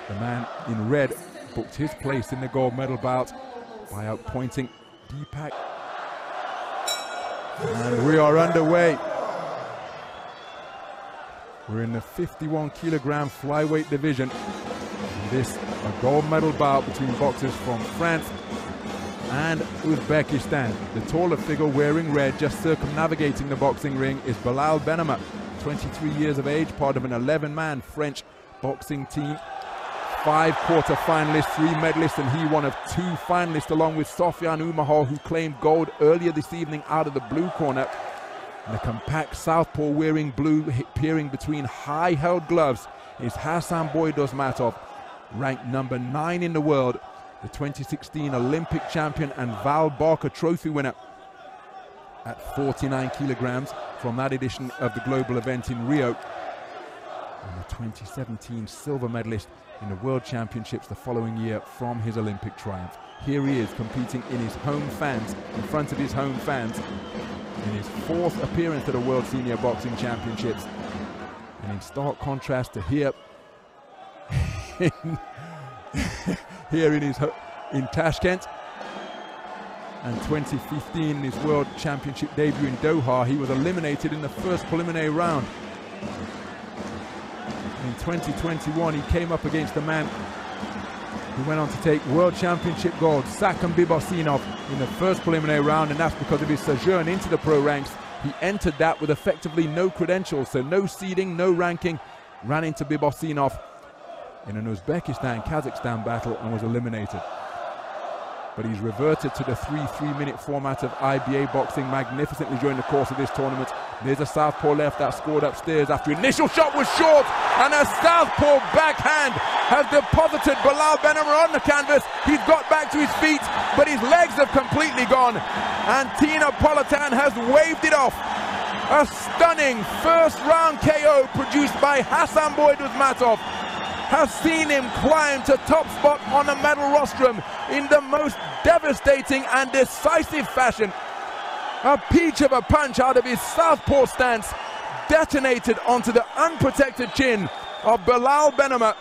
The man in red booked his place in the gold medal bout by outpointing Deepak. And we are underway. We're in the 51 kilogram flyweight division. This a gold medal bout between boxers from France and Uzbekistan. The taller figure wearing red, just circumnavigating the boxing ring, is Belal Benama, 23 years of age, part of an 11-man French boxing team. 5 quarter-finalists, 3 medalists, and he one of 2 finalists, along with Sofian Umahol, who claimed gold earlier this evening out of the blue corner. And the compact southpaw wearing blue, peering between high-held gloves, is Xasanboy Dustmatov, ranked number 9 in the world, the 2016 Olympic champion and Val Barker Trophy winner at 49 kilograms from that edition of the global event in Rio, and the 2017 silver medalist in the World Championships the following year from his Olympic triumph. Here he is competing in his home fans, in front of his home fans, in his 4th appearance at the World Senior Boxing Championships. And in stark contrast to here in Tashkent, and 2015 in his World Championship debut in Doha, he was eliminated in the first preliminary round. In 2021, he came up against a man who went on to take World Championship gold, Xasanboy Dustmatov, in the first preliminary round, and that's because of his sojourn into the pro ranks. He entered that with effectively no credentials, so no seeding, no ranking, ran into Bibosinov in an Uzbekistan-Kazakhstan battle and was eliminated. But he's reverted to the 3-3-minute format of IBA boxing magnificently during the course of this tournament. There's a southpaw left that scored upstairs after initial shot was short, and a southpaw backhand has deposited Belal Benama on the canvas. He's got back to his feet, but his legs have completely gone, and Tina Politan has waved it off. A stunning first round KO produced by Xasanboy Dustmatov has seen him climb to top spot on the medal rostrum in the most devastating and decisive fashion. A peach of a punch out of his southpaw stance detonated onto the unprotected chin of Belal Benama.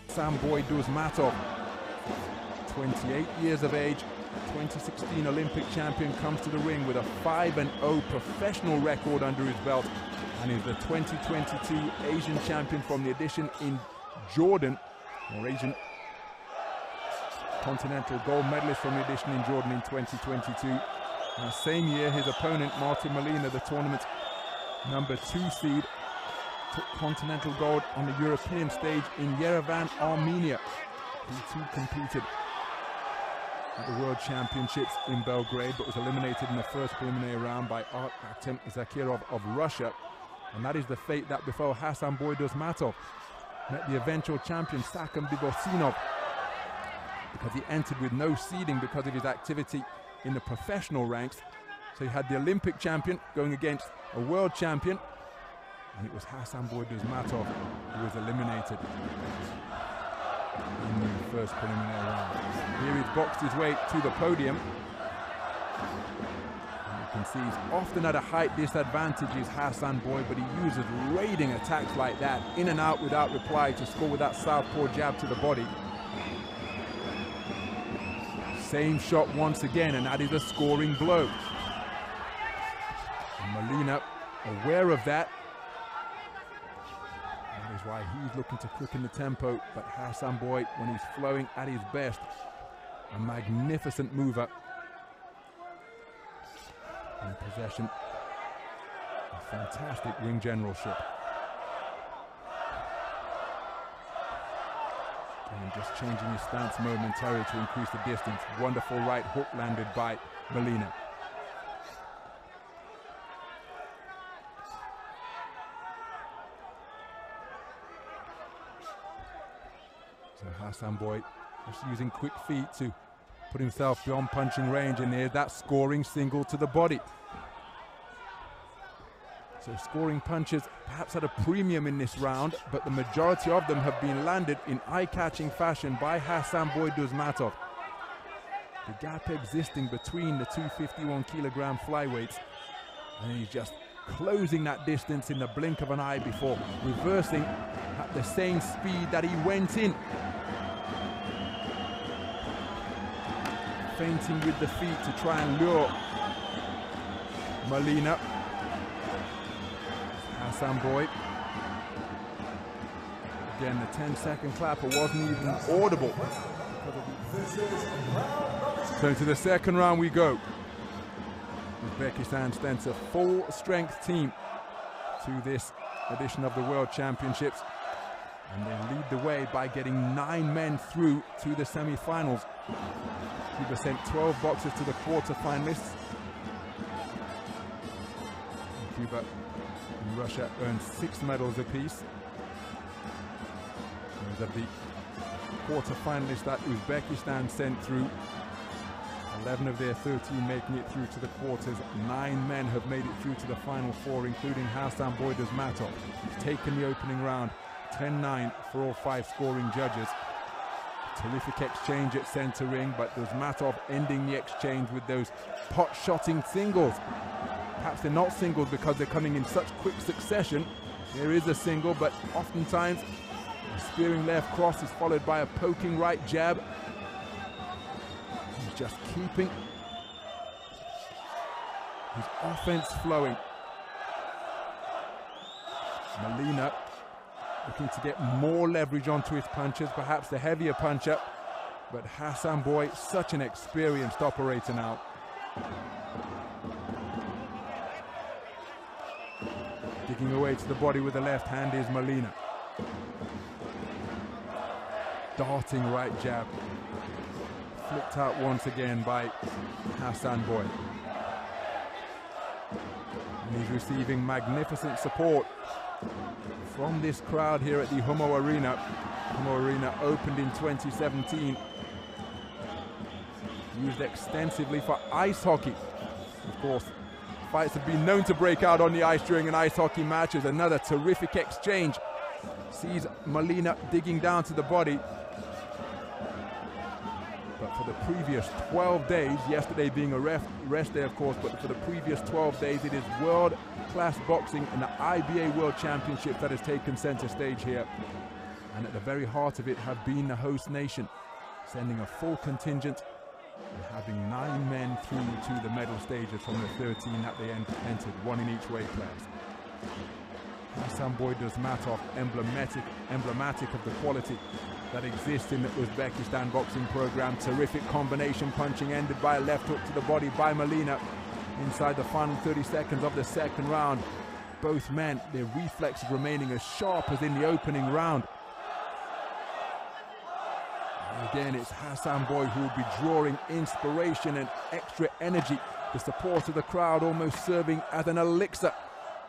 Xasanboy Dustmatov, 28 years of age, 2016 Olympic champion, comes to the ring with a 5-0 professional record under his belt, and is the 2022 Asian champion from the edition in Jordan, or Asian Continental gold medalist from the edition in Jordan in 2022. And the same year, his opponent Martin Molina, the tournament number 2 seed, took continental gold on the European stage in Yerevan, Armenia. He too competed at the World Championships in Belgrade, but was eliminated in the first preliminary round by Artem Zakirov of Russia. And that is the fate that befell Xasanboy Dustmatov. Met the eventual champion Xasanboy Bibosinov because he entered with no seeding because of his activity in the professional ranks. So he had the Olympic champion going against a world champion, and it was Xasanboy Dustmatov who was eliminated in the first preliminary round. Here he's boxed his way to the podium. And you can see he's often at a height disadvantage, is Xasanboy, but he uses raiding attacks like that, in and out without reply, to score with that southpaw jab to the body. Same shot once again, and that is a scoring blow. And Molina, aware of that, that is why he's looking to quicken the tempo, but Xasanboy, when he's flowing at his best, a magnificent mover. In possession, a fantastic ring generalship. And just changing his stance momentarily to increase the distance. Wonderful right hook landed by Molina. So Xasanboy just using quick feet to put himself beyond punching range, and there's that scoring single to the body. So scoring punches perhaps at a premium in this round, but the majority of them have been landed in eye-catching fashion by Xasanboy Dustmatov. The gap existing between the two 51-kilogram flyweights, and he's just closing that distance in the blink of an eye before reversing at the same speed that he went in. Feinting with the feet to try and lure Molina. Xasanboy. Again, the 10-second clapper wasn't even audible. So into the second round we go. Uzbekistan sends a full-strength team to this edition of the World Championships, and they lead the way by getting 9 men through to the semi-finals. Cuba sent 12 boxers to the quarter-finalists. Cuba and Russia earned 6 medals apiece. Those are the quarter-finalists that Uzbekistan sent through. 11 of their 13 making it through to the quarters. 9 men have made it through to the final 4, including Xasanboy Dustmatov. He's taken the opening round, 10-9 for all 5 scoring judges. Terrific exchange at center ring, but Dustmatov ending the exchange with those pot-shotting singles. Perhaps they're not singles because they're coming in such quick succession. There is a single, but oftentimes a spearing left cross is followed by a poking right jab. He's just keeping his offense flowing. Molina looking to get more leverage onto his punches, perhaps the heavier puncher, but Xasanboy, such an experienced operator now. Digging away to the body with the left hand is Molina. Darting right jab. Flipped out once again by Xasanboy. And he's receiving magnificent support from this crowd here at the Humo Arena. Humo Arena opened in 2017. Used extensively for ice hockey. Of course, fights have been known to break out on the ice during an ice hockey match. As another terrific exchange. Sees Molina digging down to the body. But for the previous 12 days, yesterday being a rest day of course, but for the previous 12 days it is world-class boxing and the IBA World Championships that has taken center stage here. And at the very heart of it have been the host nation, sending a full contingent and having 9 men through to the medal stages from the 13 that they entered, 1 in each weight class. Xasanboy Dustmatov, emblematic of the quality that exists in the Uzbekistan boxing program. Terrific combination punching ended by a left hook to the body by Molina inside the final 30 seconds of the second round. Both men, their reflexes remaining as sharp as in the opening round. And again, it's Xasanboy who will be drawing inspiration and extra energy. The support of the crowd almost serving as an elixir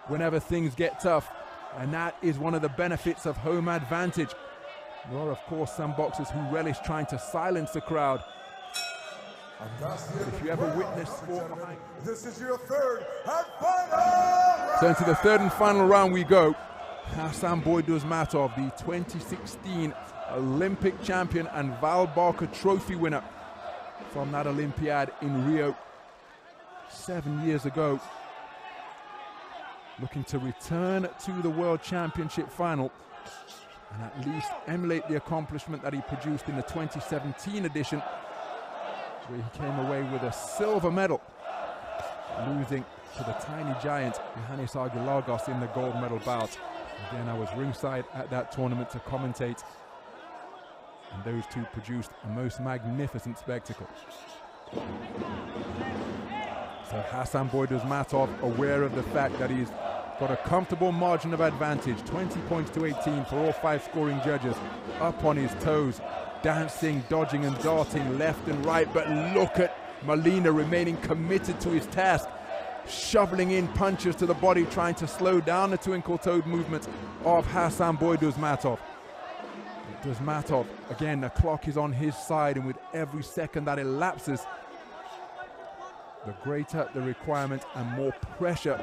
whenever things get tough. And that is one of the benefits of home advantage. There are, of course, some boxers who relish trying to silence the crowd. But if you ever witness sport behind... This is your third and final! So into the third and final round we go. Xasanboy Dustmatov, the 2016 Olympic champion and Val Barker Trophy winner from that Olympiad in Rio 7 years ago. Looking to return to the World Championship final and at least emulate the accomplishment that he produced in the 2017 edition, where he came away with a silver medal, losing to the tiny giant Johannes Argilagos in the gold medal bout. Again, I was ringside at that tournament to commentate, and those two produced a most magnificent spectacle. So Xasanboy Dustmatov, aware of the fact that he's got a comfortable margin of advantage, 20 points to 18 for all 5 scoring judges, up on his toes, dancing, dodging and darting left and right, but look at Molina remaining committed to his task, shoveling in punches to the body, trying to slow down the twinkle-toed movement of Xasanboy Dustmatov. Dustmatov, again, the clock is on his side, and with every second that elapses, the greater the requirement and more pressure,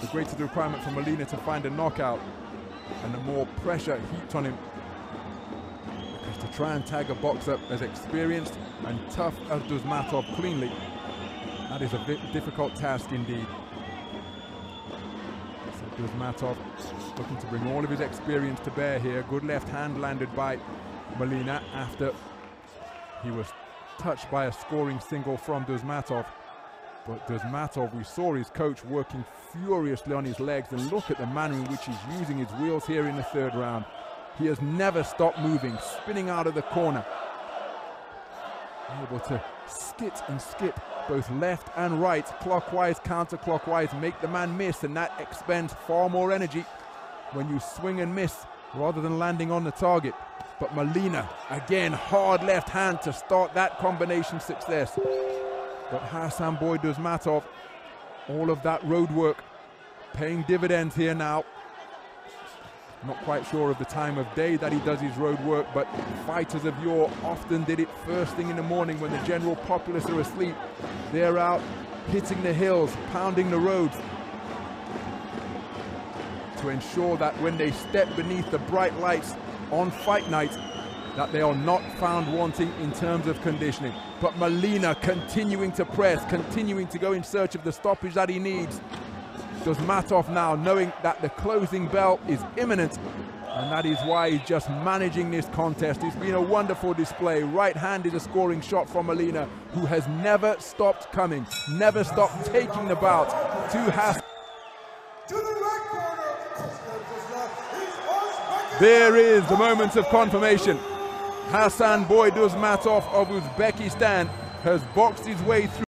the greater the requirement for Molina to find a knockout, and the more pressure heaped on him. Because to try and tag a boxer as experienced and tough as Dustmatov cleanly, that is a difficult task indeed. So Dustmatov looking to bring all of his experience to bear here. Good left hand landed by Molina after he was touched by a scoring single from Dustmatov. But Dustmatov, we saw his coach working furiously on his legs, and look at the manner in which he's using his wheels here in the third round. He has never stopped moving, spinning out of the corner, able to skit and skip both left and right, clockwise, counterclockwise, make the man miss, and that expends far more energy when you swing and miss rather than landing on the target. But Molina, again, hard left hand to start that combination success. But Xasanboy Dustmatov, all of that road work paying dividends here now. Not quite sure of the time of day that he does his road work, but fighters of yore often did it first thing in the morning when the general populace are asleep. They're out hitting the hills, pounding the roads, to ensure that when they step beneath the bright lights on fight night, that they are not found wanting in terms of conditioning. But Molina continuing to press, continuing to go in search of the stoppage that he needs. Dustmatov now knowing that the closing bell is imminent, and that is why he's just managing this contest. It's been a wonderful display. Right hand is a scoring shot from Molina, who has never stopped coming, never stopped taking the bout to Xasanboy. To the red corner, There is the moment of confirmation. Xasanboy Dustmatov of Uzbekistan has boxed his way through